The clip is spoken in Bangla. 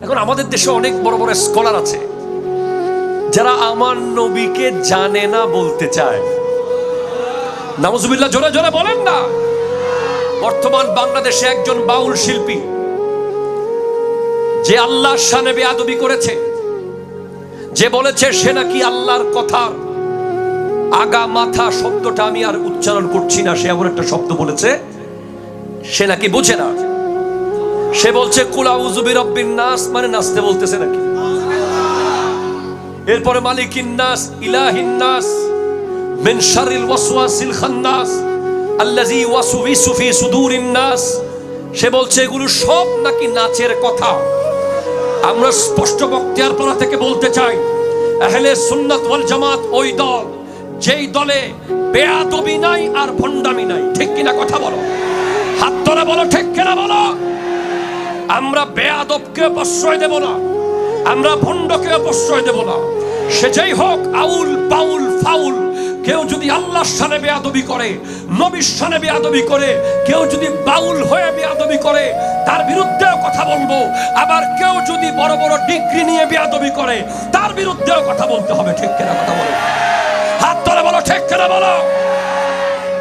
এখন আমাদের দেশে অনেক বড় বড় স্কলার আছে যারা আমার নবীকে জানে না বলতে চায়। নাউজুবিল্লাহ, জোরে জোরে বলেন না। বর্তমান বাংলাদেশে একজন বাউল শিল্পী যে আল্লাহর শানে বেয়াদবি করেছে, যে বলেছে সে নাকি আল্লাহর কথার আগা মাথা শব্দটা আমি আর উচ্চারণ করছি না, সে এমন একটা শব্দ বলেছে সে নাকি বুঝে না। সে বলছে কুল আউযু বিরাব্বিন নাস, মানে নাচতে বলতেছে নাকি। এরপরে মালিকিন নাস, ইলাহিন নাস, মিন শাররিল ওয়াসওয়াসিল খান্নাস আল্লাযী ওয়াসওয়িসু ফি সুদুরিন নাস। সে বলছে এগুলো সব নাকি নাচের কথা। আমরা স্পষ্ট বক্তিয়ারপাড়া থেকে বলতে চাই, আহলে সুন্নাত ওয়াল জামাত ওই দল যেই দলে বেয়াদবি নাই আর ভণ্ডামি নাই। ঠিক কিনা কথা বলো, হাত ধরে বলো ঠিক কিনা বলো। আমরা বেয়াদবকে প্রশ্রয় দেব না, আমরা ভণ্ডকে প্রশ্রয় দেব না। সে যেই হোক, আউল বাউল ফাউল, কেউ যদি আল্লাহর শানে বেয়াদবি করে, নবীর শানে বেয়াদবি করে, কেউ যদি বাউল হয়ে বেয়াদবি করে তার বিরুদ্ধেও কথা বলবো। আবার কেউ যদি বড় বড় ডিগ্রি নিয়ে বেয়াদবি করে তার বিরুদ্ধেও কথা বলতে হবে। ঠিক কিনা কথা বলো, হাত ধরে বলো ঠিক কিনা বলো।